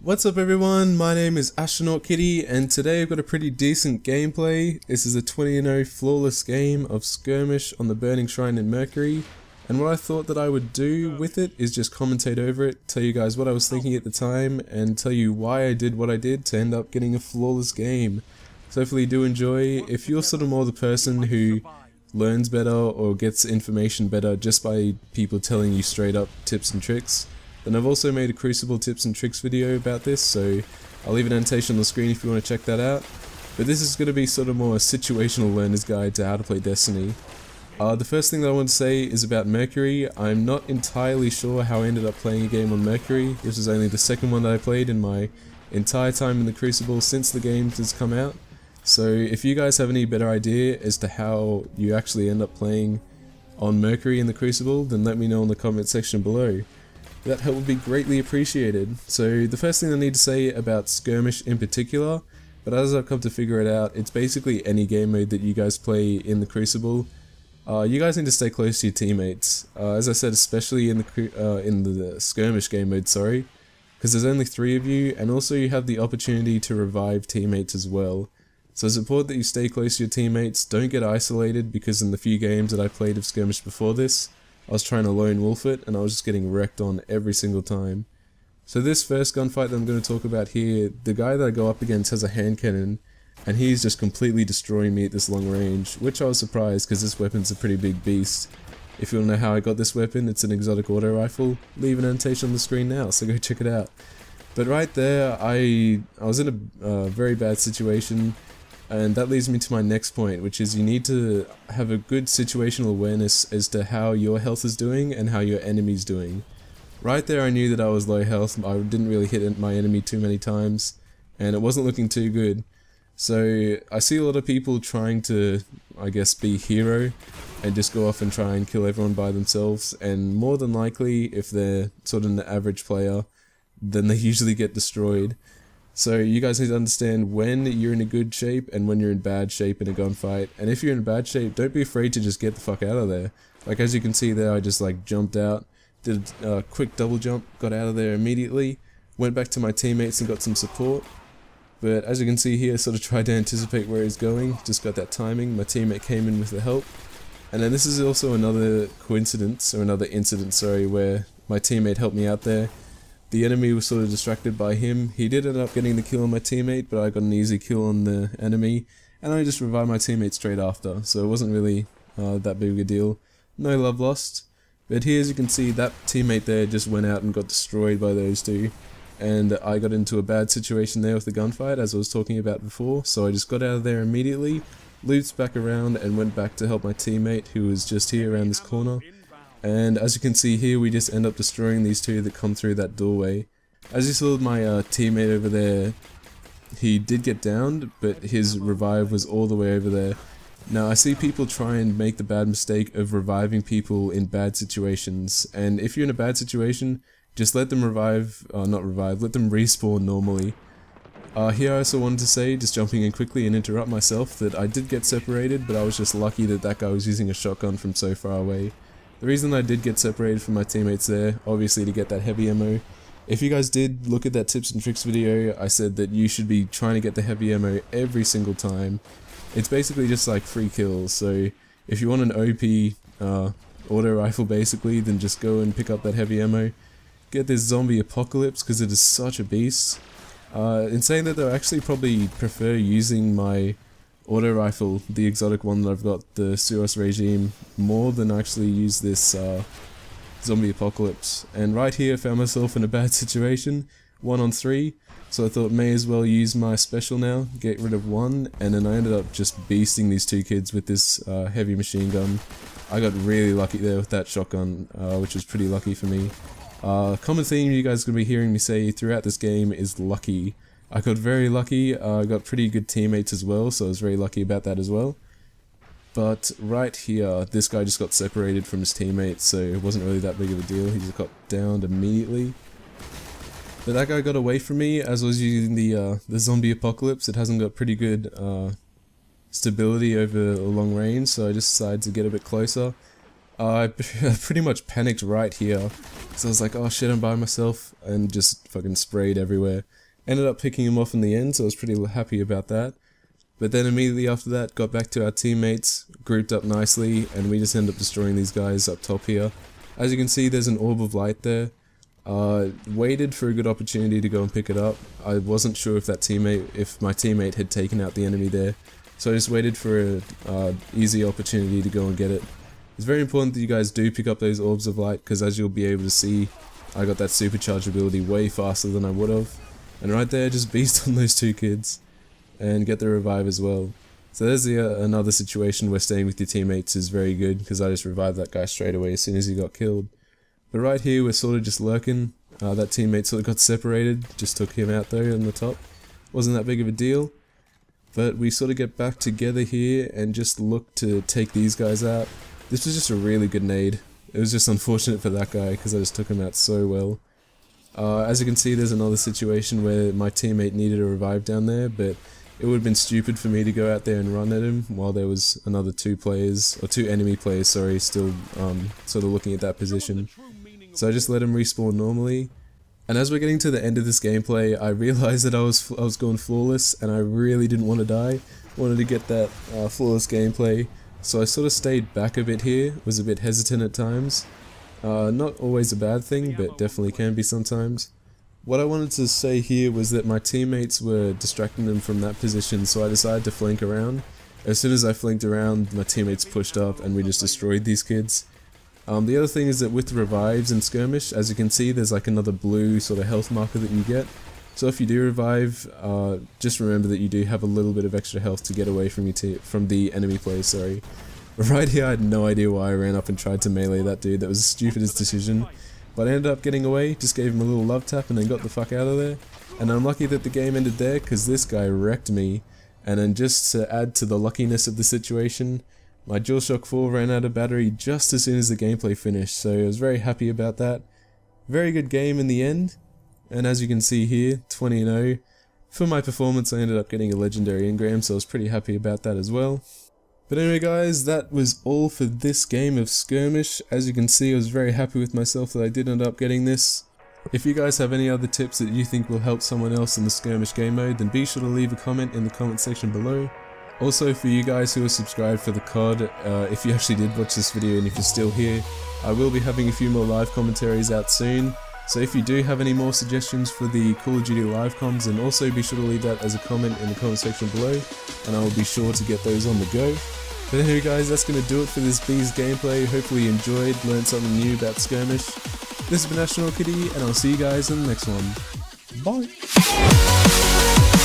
What's up everyone, my name is Astronaut Kitty and today I've got a pretty decent gameplay. This is a 20-0 flawless game of Skirmish on the Burning Shrine in Mercury, and what I thought that I would do with it is just commentate over it, tell you guys what I was thinking at the time, and tell you why I did what I did to end up getting a flawless game. So hopefully you do enjoy. If you're sort of more the person who learns better or gets information better just by people telling you straight up tips and tricks, then I've also made a Crucible tips and tricks video about this, so I'll leave an annotation on the screen if you want to check that out. But this is going to be sort of more a situational learner's guide to how to play Destiny. The first thing that I want to say is about Mercury. I'm not entirely sure how I ended up playing a game on Mercury. This is only the second one that I played in my entire time in the Crucible since the game has come out. So if you guys have any better idea as to how you actually end up playing on Mercury in the Crucible, then let me know in the comment section below. That help would be greatly appreciated. So the first thing I need to say about Skirmish in particular, but as I've come to figure it out, it's basically any game mode that you guys play in the Crucible. You guys need to stay close to your teammates. As I said, especially in the Skirmish game mode, sorry, because there's only 3 of you, and also you have the opportunity to revive teammates as well. So it's important that you stay close to your teammates, don't get isolated, because in the few games that I played of Skirmish before this, I was trying to lone wolf it, and I was just getting wrecked on every single time. So this first gunfight that I'm going to talk about here, the guy that I go up against has a hand cannon, and he's just completely destroying me at this long range, which I was surprised because this weapon's a pretty big beast. If you want to know how I got this weapon, it's an exotic auto rifle. Leave an annotation on the screen now, so go check it out. But right there, I was in a very bad situation. And that leads me to my next point, which is you need to have a good situational awareness as to how your health is doing and how your enemy's doing. Right there I knew that I was low health, I didn't really hit my enemy too many times, and it wasn't looking too good. So I see a lot of people trying to, I guess, be hero and just go off and try and kill everyone by themselves, and more than likely, if they're sort of an average player, then they usually get destroyed. So you guys need to understand when you're in a good shape and when you're in bad shape in a gunfight. And if you're in bad shape, don't be afraid to just get the fuck out of there. Like as you can see there, I just like jumped out, did a quick double jump, got out of there immediately, went back to my teammates and got some support. But as you can see here, sort of tried to anticipate where he's going, just got that timing, my teammate came in with the help. And then this is also another coincidence, or another incident, sorry, where my teammate helped me out there. The enemy was sort of distracted by him. He did end up getting the kill on my teammate, but I got an easy kill on the enemy, and I just revived my teammate straight after, so it wasn't really that big of a deal. No love lost. But here, as you can see, that teammate there just went out and got destroyed by those two, and I got into a bad situation there with the gunfight, as I was talking about before, so I just got out of there immediately, looped back around, and went back to help my teammate, who was just here around this corner. And as you can see here, we just end up destroying these two that come through that doorway. As you saw my teammate over there, he did get downed, but his revive was all the way over there. Now I see people try and make the bad mistake of reviving people in bad situations, and if you're in a bad situation, just let them not revive, let them respawn normally. Here I also wanted to say, just jumping in quickly and interrupt myself, that I did get separated, but I was just lucky that that guy was using a shotgun from so far away. The reason I did get separated from my teammates there, obviously to get that heavy ammo. If you guys did look at that tips and tricks video, I said that you should be trying to get the heavy ammo every single time. It's basically just like free kills, so if you want an OP auto rifle basically, then just go and pick up that heavy ammo. Get this zombie apocalypse because it is such a beast. In saying that though, I actually probably prefer using my auto rifle, the exotic one that I've got, the Suros regime, more than actually use this zombie apocalypse. And right here I found myself in a bad situation, 1 on 3, so I thought may as well use my special now, get rid of one, and then I ended up just beasting these two kids with this heavy machine gun. I got really lucky there with that shotgun, which was pretty lucky for me. Common theme you guys are going to be hearing me say throughout this game is lucky. I got very lucky, I got pretty good teammates as well, so I was very lucky about that as well. But right here, this guy just got separated from his teammates, so it wasn't really that big of a deal, he just got downed immediately. But that guy got away from me as I was using the zombie apocalypse. It hasn't got pretty good stability over a long range, so I just decided to get a bit closer. I pretty much panicked right here, because I was like, oh shit, I'm by myself, and just fucking sprayed everywhere. Ended up picking him off in the end, so I was pretty happy about that. But then immediately after that, got back to our teammates, grouped up nicely, and we just ended up destroying these guys up top here. As you can see, there's an orb of light there. Waited for a good opportunity to go and pick it up. I wasn't sure if my teammate had taken out the enemy there, so I just waited for a easy opportunity to go and get it. It's very important that you guys do pick up those orbs of light, because as you'll be able to see, I got that supercharge ability way faster than I would have. And right there, just beast on those two kids. And get the revive as well. So there's another situation where staying with your teammates is very good, because I just revived that guy straight away as soon as he got killed. But right here we're sort of just lurking. That teammate sort of got separated, just took him out there on the top. Wasn't that big of a deal. But we sort of get back together here and just look to take these guys out. This was just a really good nade. It was just unfortunate for that guy because I just took him out so well. As you can see, there's another situation where my teammate needed a revive down there, but it would have been stupid for me to go out there and run at him while there was another two enemy players, sorry, still sort of looking at that position. So I just let him respawn normally. And as we're getting to the end of this gameplay, I realized that I was going flawless, and I really didn't want to die. Wanted to get that flawless gameplay, so I sort of stayed back a bit here. Was a bit hesitant at times. Not always a bad thing, but definitely can be sometimes. What I wanted to say here was that my teammates were distracting them from that position, so I decided to flank around. As soon as I flanked around, my teammates pushed up and we just destroyed these kids. The other thing is that with revives in Skirmish, as you can see, there's like another blue sort of health marker that you get. So if you do revive, just remember that you do have a little bit of extra health to get away from the enemy player, sorry. Right here, I had no idea why I ran up and tried to melee that dude. That was the stupidest decision. But I ended up getting away, just gave him a little love tap and then got the fuck out of there. And I'm lucky that the game ended there, because this guy wrecked me. And then just to add to the luckiness of the situation, my DualShock 4 ran out of battery just as soon as the gameplay finished, so I was very happy about that. Very good game in the end, and as you can see here, 20-0. For my performance, I ended up getting a legendary engram, so I was pretty happy about that as well. But anyway guys, that was all for this game of Skirmish. As you can see, I was very happy with myself that I did end up getting this. If you guys have any other tips that you think will help someone else in the Skirmish game mode, then be sure to leave a comment in the comment section below. Also, for you guys who are subscribed for the COD, if you actually did watch this video and if you're still here, I will be having a few more live commentaries out soon. So if you do have any more suggestions for the Call of Duty live comms, then also be sure to leave that as a comment in the comment section below, and I will be sure to get those on the go. But anyway guys, that's going to do it for this Bees gameplay. Hopefully you enjoyed, learned something new about Skirmish. This has been Laszlo, and I'll see you guys in the next one. Bye!